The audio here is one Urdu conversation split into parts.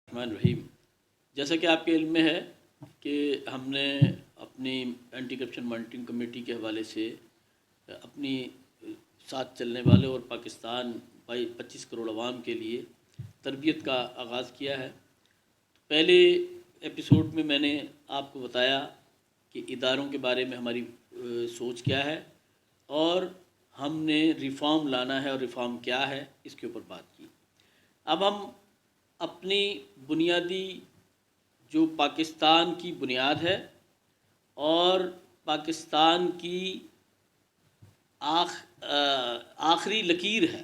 الرحمن الرحیم، جیسا کہ آپ کے علم میں ہے کہ ہم نے اپنی اینٹی کرپشن مانیٹرنگ کمیٹی کے حوالے سے اپنی ساتھ چلنے والے اور پاکستان 25 کروڑ عوام کے لیے تربیت کا آغاز کیا ہے۔ پہلے ایپیسوڈ میں میں نے آپ کو بتایا کہ اداروں کے بارے میں ہماری سوچ کیا ہے اور ہم نے ریفارم لانا ہے اور ریفارم کیا ہے اس کے اوپر بات کی۔ اب ہم اپنی بنیادی جو پاکستان کی بنیاد ہے اور پاکستان کی آخری لکیر ہے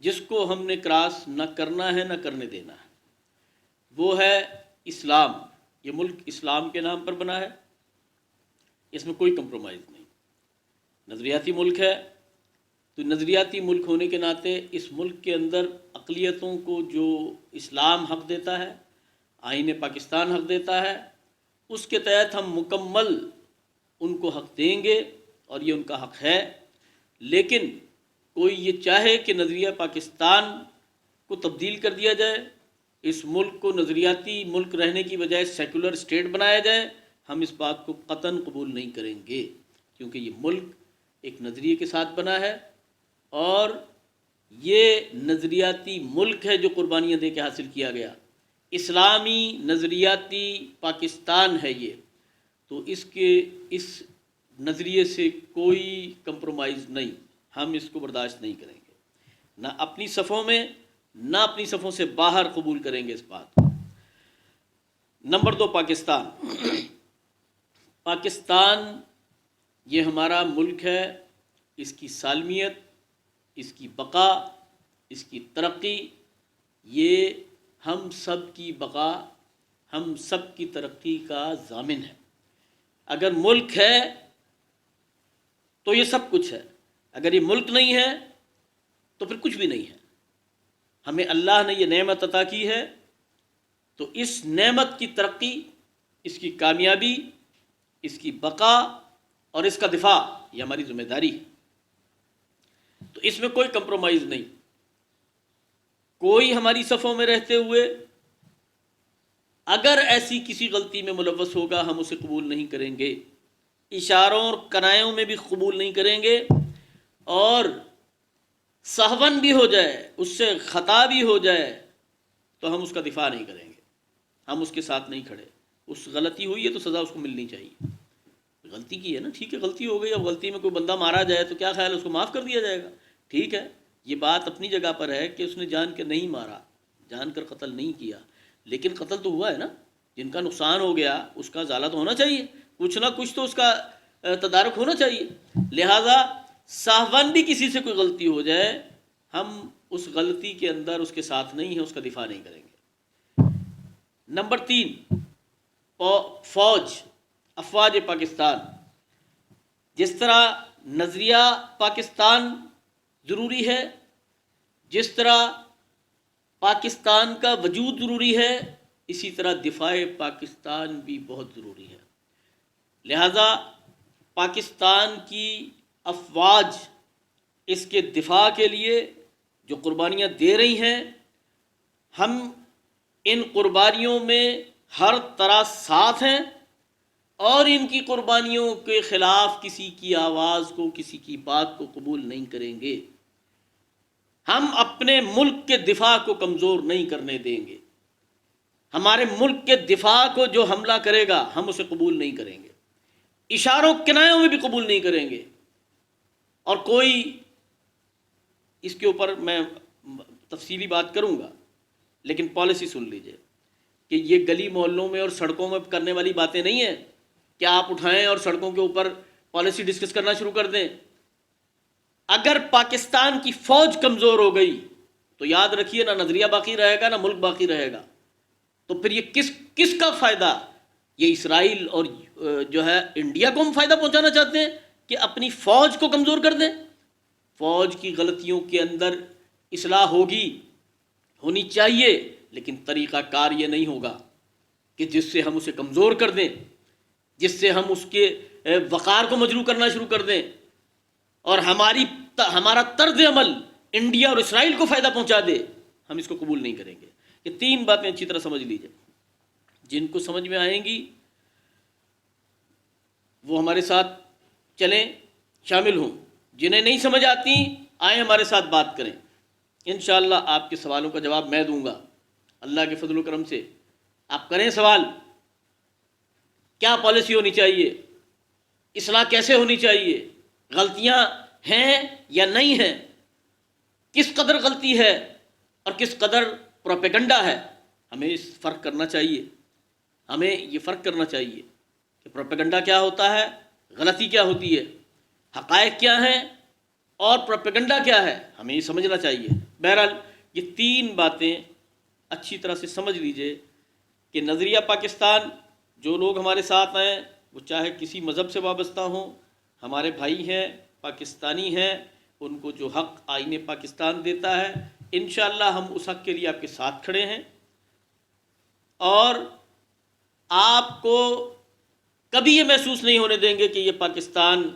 جس کو ہم نے کراس نہ کرنا ہے نہ کرنے دینا ہے، وہ ہے اسلام۔ یہ ملک اسلام کے نام پر بنا ہے، اس میں کوئی کمپرومائز نہیں۔ نظریاتی ملک ہے تو نظریاتی ملک ہونے کے ناطے اس ملک کے اندر اقلیتوں کو جو اسلام حق دیتا ہے، آئین پاکستان حق دیتا ہے، اس کے تحت ہم مکمل ان کو حق دیں گے اور یہ ان کا حق ہے۔ لیکن کوئی یہ چاہے کہ نظریہ پاکستان کو تبدیل کر دیا جائے، اس ملک کو نظریاتی ملک رہنے کی بجائے سیکولر اسٹیٹ بنایا جائے، ہم اس بات کو قطعاً قبول نہیں کریں گے، کیونکہ یہ ملک ایک نظریے کے ساتھ بنا ہے اور یہ نظریاتی ملک ہے جو قربانیاں دے کے حاصل کیا گیا۔ اسلامی نظریاتی پاکستان ہے یہ، تو اس نظریے سے کوئی کمپرومائز نہیں، ہم اس کو برداشت نہیں کریں گے، نہ اپنی صفوں میں نہ اپنی صفوں سے باہر قبول کریں گے اس بات کو۔ نمبر 2، پاکستان یہ ہمارا ملک ہے، اس کی سالمیت، اس کی بقا، اس کی ترقی، یہ ہم سب کی بقا، ہم سب کی ترقی کا ضامن ہے۔ اگر ملک ہے تو یہ سب کچھ ہے، اگر یہ ملک نہیں ہے تو پھر کچھ بھی نہیں ہے۔ ہمیں اللہ نے یہ نعمت عطا کی ہے تو اس نعمت کی ترقی، اس کی کامیابی، اس کی بقا اور اس کا دفاع یہ ہماری ذمہ داری ہے۔ تو اس میں کوئی کمپرومائز نہیں۔ کوئی ہماری صفوں میں رہتے ہوئے اگر ایسی کسی غلطی میں ملوث ہوگا ہم اسے قبول نہیں کریں گے، اشاروں اور کنایوں میں بھی قبول نہیں کریں گے، اور سہون بھی ہو جائے، اس سے خطا بھی ہو جائے تو ہم اس کا دفاع نہیں کریں گے، ہم اس کے ساتھ نہیں کھڑے۔ اس غلطی ہوئی ہے تو سزا اس کو ملنی چاہیے۔ غلطی کی ہے نا، ٹھیک ہے، غلطی ہو گئی، اب غلطی میں کوئی بندہ مارا جائے تو کیا خیال ہے، اس کو معاف کر دیا جائے گا؟ ٹھیک ہے، یہ بات اپنی جگہ پر ہے کہ اس نے جان کے نہیں مارا، جان کر قتل نہیں کیا، لیکن قتل تو ہوا ہے نا۔ جن کا نقصان ہو گیا اس کا ازالہ تو ہونا چاہیے، کچھ نہ کچھ تو اس کا تدارک ہونا چاہیے۔ لہٰذا سہون بھی کسی سے کوئی غلطی ہو جائے، ہم اس غلطی کے اندر اس کے ساتھ نہیں ہیں، اس کا دفاع نہیں کریں گے۔ نمبر 3، افواج پاکستان۔ جس طرح نظریہ پاکستان ضروری ہے، جس طرح پاکستان کا وجود ضروری ہے، اسی طرح دفاع پاکستان بھی بہت ضروری ہے۔ لہذا پاکستان کی افواج اس کے دفاع کے لیے جو قربانیاں دے رہی ہیں، ہم ان قربانیوں میں ہر طرح ساتھ ہیں اور ان کی قربانیوں کے خلاف کسی کی آواز کو، کسی کی بات کو قبول نہیں کریں گے۔ ہم اپنے ملک کے دفاع کو کمزور نہیں کرنے دیں گے۔ ہمارے ملک کے دفاع کو جو حملہ کرے گا ہم اسے قبول نہیں کریں گے، اشاروں کنایوں میں بھی قبول نہیں کریں گے۔ اور کوئی اس کے اوپر میں تفصیلی بات کروں گا، لیکن پالیسی سن لیجئے کہ یہ گلی محلوں میں اور سڑکوں میں کرنے والی باتیں نہیں ہیں کہ آپ اٹھائیں اور سڑکوں کے اوپر پالیسی ڈسکس کرنا شروع کر دیں۔ اگر پاکستان کی فوج کمزور ہو گئی تو یاد رکھیے نہ نظریہ باقی رہے گا نہ ملک باقی رہے گا۔ تو پھر یہ کس کا فائدہ؟ یہ اسرائیل اور جو ہے انڈیا کو ہم فائدہ پہنچانا چاہتے ہیں کہ اپنی فوج کو کمزور کر دیں؟ فوج کی غلطیوں کے اندر اصلاح ہونی چاہیے، لیکن طریقہ کار یہ نہیں ہوگا کہ جس سے ہم اسے کمزور کر دیں، جس سے ہم اس کے وقار کو مجروح کرنا شروع کر دیں اور ہمارا طرز عمل انڈیا اور اسرائیل کو فائدہ پہنچا دے۔ ہم اس کو قبول نہیں کریں گے۔ یہ 3 باتیں اچھی طرح سمجھ لیجیے، جن کو سمجھ میں آئیں گی وہ ہمارے ساتھ چلیں، شامل ہوں، جنہیں نہیں سمجھ آتی آئیں ہمارے ساتھ بات کریں، انشاءاللہ آپ کے سوالوں کا جواب میں دوں گا اللہ کے فضل و کرم سے۔ آپ کریں سوال، کیا پالیسی ہونی چاہیے، اصلاح کیسے ہونی چاہیے، غلطیاں ہیں یا نہیں ہیں، کس قدر غلطی ہے اور کس قدر پروپیگنڈا ہے۔ ہمیں اس فرق کرنا چاہیے، ہمیں یہ فرق کرنا چاہیے کہ پروپیگنڈا کیا ہوتا ہے، غلطی کیا ہوتی ہے، حقائق کیا ہیں اور پروپیگنڈا کیا ہے، ہمیں یہ سمجھنا چاہیے۔ بہرحال یہ 3 باتیں اچھی طرح سے سمجھ لیجئے کہ نظریہ پاکستان، جو لوگ ہمارے ساتھ ہیں وہ چاہے کسی مذہب سے وابستہ ہوں، ہمارے بھائی ہیں، پاکستانی ہیں، ان کو جو حق آئین پاکستان دیتا ہے انشاءاللہ ہم اس حق کے لیے آپ کے ساتھ کھڑے ہیں، اور آپ کو کبھی یہ محسوس نہیں ہونے دیں گے کہ یہ پاکستان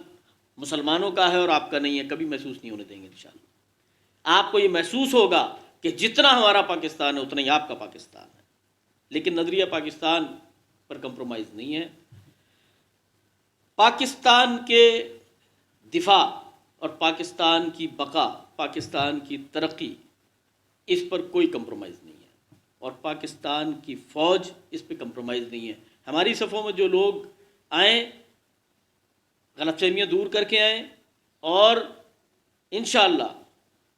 مسلمانوں کا ہے اور آپ کا نہیں ہے، کبھی محسوس نہیں ہونے دیں گے انشاءاللہ۔ آپ کو یہ محسوس ہوگا کہ جتنا ہمارا پاکستان ہے اتنا ہی آپ کا پاکستان ہے، لیکن نظریہ پاکستان پر کمپرومائز نہیں ہے۔ پاکستان کے دفاع اور پاکستان کی بقا، پاکستان کی ترقی، اس پر کوئی کمپرومائز نہیں ہے، اور پاکستان کی فوج اس پہ کمپرومائز نہیں ہے۔ ہماری صفوں میں جو لوگ آئیں غلط فہمیاں دور کر کے آئیں، اور انشاءاللہ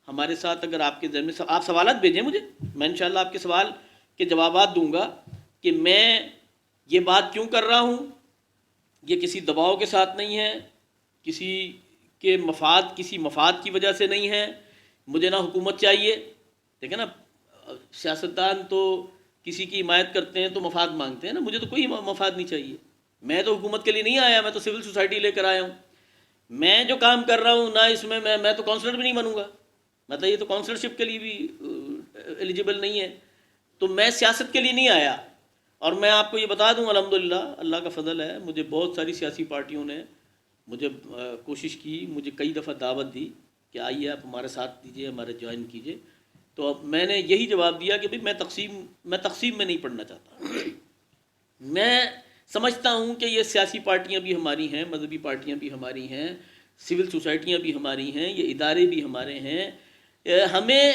ہمارے ساتھ اگر آپ کے ذہن میں آپ سوالات بھیجیں مجھے، میں انشاءاللہ آپ کے سوال کے جوابات دوں گا کہ میں یہ بات کیوں کر رہا ہوں، یہ کسی دباؤ کے ساتھ نہیں ہے، کسی کے کسی مفاد کی وجہ سے نہیں ہے، مجھے نہ حکومت چاہیے، دیکھیں نا سیاستدان تو کسی کی حمایت کرتے ہیں تو مفاد مانگتے ہیں نا، مجھے تو کوئی مفاد نہیں چاہیے، میں تو حکومت کے لیے نہیں آیا، میں تو سول سوسائٹی لے کر آیا ہوں، میں جو کام کر رہا ہوں نہ اس میں میں تو کونسلر بھی نہیں بنوں گا، مطلب یہ تو کونسلرشپ کے لیے بھی ایلیجیبل نہیں ہے، تو میں سیاست کے لیے نہیں آیا۔ اور میں آپ کو یہ بتا دوں الحمدللہ اللہ کا فضل ہے، مجھے بہت ساری سیاسی پارٹیوں نے مجھے کوشش کی، مجھے کئی دفعہ دعوت دی کہ آئیے آپ ہمارے ساتھ دیجیے، ہمارے جوائن کیجیے، تو اب میں نے یہی جواب دیا کہ بھئی میں تقسیم میں نہیں پڑھنا چاہتا، میں سمجھتا ہوں کہ یہ سیاسی پارٹیاں بھی ہماری ہیں، مذہبی پارٹیاں بھی ہماری ہیں، سول سوسائٹیاں بھی ہماری ہیں، یہ ادارے بھی ہمارے ہیں، ہمیں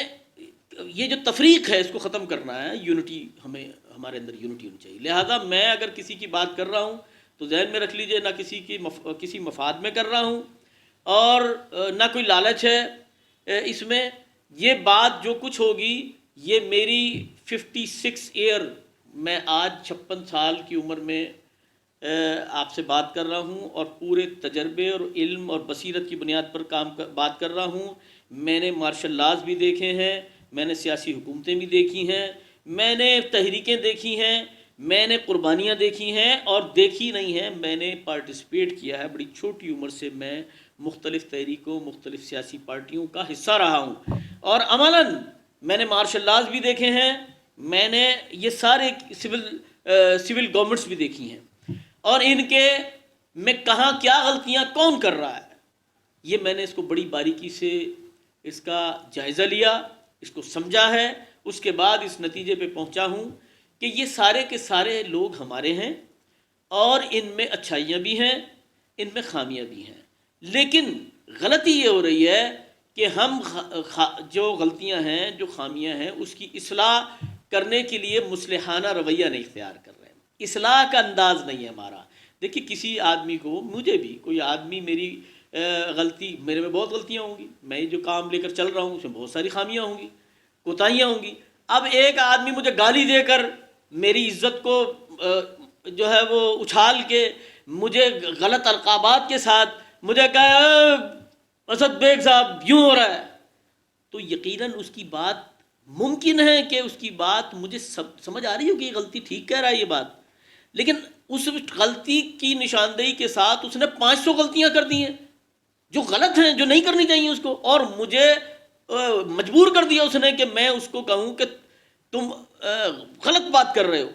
یہ جو تفریق ہے اس کو ختم کرنا ہے، یونٹی، ہمارے اندر یونٹی ہونی چاہیے۔ لہذا میں اگر کسی کی بات کر رہا ہوں تو ذہن میں رکھ لیجئے نہ کسی مفاد میں کر رہا ہوں اور نہ کوئی لالچ ہے اس میں، یہ بات جو کچھ ہوگی یہ میری 56 ایئر، میں آج 56 سال کی عمر میں آپ سے بات کر رہا ہوں اور پورے تجربے اور علم اور بصیرت کی بنیاد پر بات کر رہا ہوں۔ میں نے مارشل لاز بھی دیکھے ہیں، میں نے سیاسی حکومتیں بھی دیکھی ہیں، میں نے تحریکیں دیکھی ہیں، میں نے قربانیاں دیکھی ہیں، اور دیکھی نہیں ہیں، میں نے پارٹیسپیٹ کیا ہے، بڑی چھوٹی عمر سے میں مختلف تحریکوں، مختلف سیاسی پارٹیوں کا حصہ رہا ہوں، اور عملاً میں نے مارشل لاز بھی دیکھے ہیں، میں نے یہ سارے سول گورنمنٹس بھی دیکھی ہیں، اور ان کے میں کہاں کیا غلطیاں کون کر رہا ہے، یہ میں نے اس کو بڑی باریکی سے اس کا جائزہ لیا، اس کو سمجھا ہے، اس کے بعد اس نتیجے پہ پہنچا ہوں کہ یہ سارے کے سارے لوگ ہمارے ہیں، اور ان میں اچھائیاں بھی ہیں، ان میں خامیاں بھی ہیں، لیکن غلطی یہ ہو رہی ہے کہ ہم جو غلطیاں ہیں، جو خامیاں ہیں، اس کی اصلاح کرنے کے لیے مصلحانہ رویہ نہیں اختیار کر رہے ہیں، اصلاح کا انداز نہیں ہے ہمارا۔ دیکھیے کسی آدمی کو، مجھے بھی کوئی آدمی میری غلطی، میرے میں بہت غلطیاں ہوں گی، میں جو کام لے کر چل رہا ہوں اس میں بہت ساری خامیاں ہوں گی، کوتاہیاں ہوں گی۔ اب ایک آدمی مجھے گالی دے کر میری عزت کو جو ہے وہ اچھال کے مجھے غلط القابات کے ساتھ مجھے کہا اسد بیگ صاحب یوں ہو رہا ہے، تو یقیناً اس کی بات ممکن ہے کہ اس کی بات مجھے سمجھ آ رہی ہو کہ یہ غلطی ٹھیک کہہ رہا ہے یہ بات، لیکن اس غلطی کی نشاندہی کے ساتھ اس نے 500 غلطیاں کر دی ہیں جو غلط ہیں، جو نہیں کرنی چاہیے اس کو، اور مجھے مجبور کر دیا اس نے کہ میں اس کو کہوں کہ تم غلط بات کر رہے ہو۔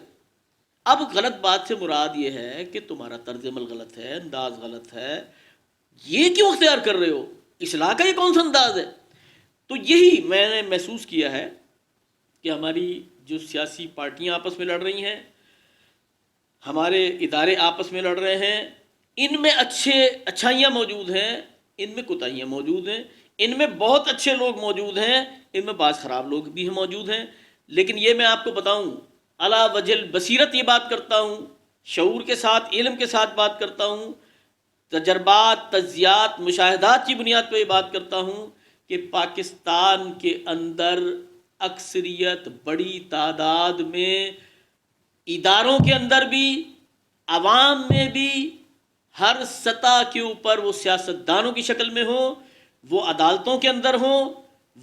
اب غلط بات سے مراد یہ ہے کہ تمہارا طرز عمل غلط ہے، انداز غلط ہے، یہ کیوں اختیار کر رہے ہو، اصلاح کا یہ کون سا انداز ہے؟ تو یہی میں نے محسوس کیا ہے کہ ہماری جو سیاسی پارٹیاں آپس میں لڑ رہی ہیں، ہمارے ادارے آپس میں لڑ رہے ہیں، ان میں اچھائیاں موجود ہیں، ان میں کوتاہیاں موجود ہیں، ان میں بہت اچھے لوگ موجود ہیں، ان میں بعض خراب لوگ بھی موجود ہیں، لیکن یہ میں آپ کو بتاؤں علی وجہ البصیرت یہ بات کرتا ہوں، شعور کے ساتھ، علم کے ساتھ بات کرتا ہوں، تجربات، تجزیات، مشاہدات کی بنیاد پہ یہ بات کرتا ہوں کہ پاکستان کے اندر اکثریت بڑی تعداد میں اداروں کے اندر بھی، عوام میں بھی، ہر سطح کے اوپر، وہ سیاستدانوں کی شکل میں ہوں، وہ عدالتوں کے اندر ہوں،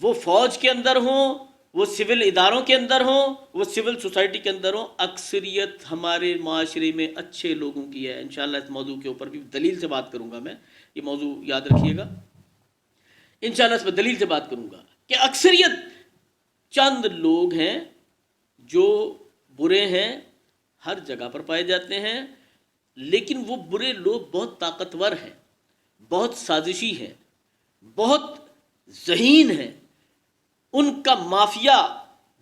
وہ فوج کے اندر ہوں، وہ سول اداروں کے اندر ہوں، وہ سول سوسائٹی کے اندر ہوں، اکثریت ہمارے معاشرے میں اچھے لوگوں کی ہے۔ انشاءاللہ اس موضوع کے اوپر بھی دلیل سے بات کروں گا میں، یہ موضوع یاد رکھیے گا، انشاءاللہ اس میں دلیل سے بات کروں گا کہ اکثریت چند لوگ ہیں جو برے ہیں، ہر جگہ پر پائے جاتے ہیں، لیکن وہ برے لوگ بہت طاقتور ہیں، بہت سازشی ہیں، بہت ذہین ہیں، ان کا مافیا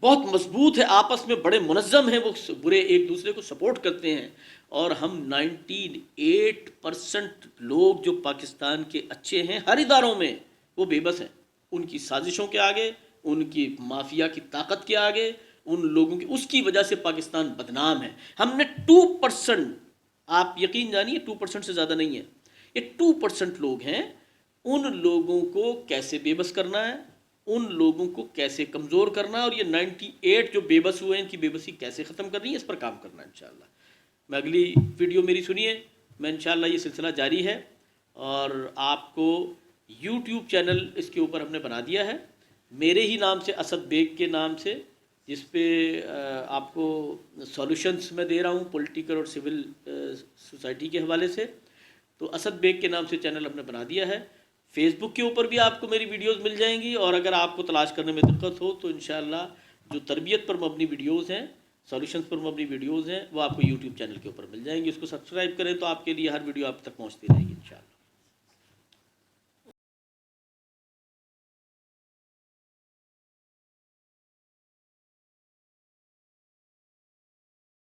بہت مضبوط ہے، آپس میں بڑے منظم ہیں، وہ برے ایک دوسرے کو سپورٹ کرتے ہیں، اور ہم 98% لوگ جو پاکستان کے اچھے ہیں ہر اداروں میں، وہ بے بس ہیں ان کی سازشوں کے آگے، ان کی مافیا کی طاقت کے آگے، ان لوگوں کی، اس کی وجہ سے پاکستان بدنام ہے۔ ہم نے 2%، آپ یقین جانیے 2% سے زیادہ نہیں ہے، یہ 2% لوگ ہیں، ان لوگوں کو کیسے بے بس کرنا ہے، ان لوگوں کو کیسے کمزور کرنا ہے، اور یہ 98 جو بے بس ہوئے ہیں ان کی بے بسی کیسے ختم کرنی ہے، اس پر کام کرنا ہے انشاءاللہ۔ میں اگلی ویڈیو میری سنیے، میں انشاءاللہ یہ سلسلہ جاری ہے، اور آپ کو یوٹیوب چینل اس کے اوپر ہم نے بنا دیا ہے میرے ہی نام سے، اسد بیگ کے نام سے، جس پہ آپ کو سولوشنز میں دے رہا ہوں پولیٹیکل اور سول سوسائٹی کے حوالے سے، تو اسد بیگ کے نام سے چینل ہم نے بنا دیا ہے۔ فیس بک کے اوپر بھی آپ کو میری ویڈیوز مل جائیں گی، اور اگر آپ کو تلاش کرنے میں دقت ہو تو انشاءاللہ جو تربیت پر مبنی ویڈیوز ہیں، سولوشنز پر مبنی ویڈیوز ہیں، وہ آپ کو یوٹیوب چینل کے اوپر مل جائیں گی۔ اس کو سبسکرائب کریں تو آپ کے لیے ہر ویڈیو آپ تک پہنچتی رہے گی انشاءاللہ۔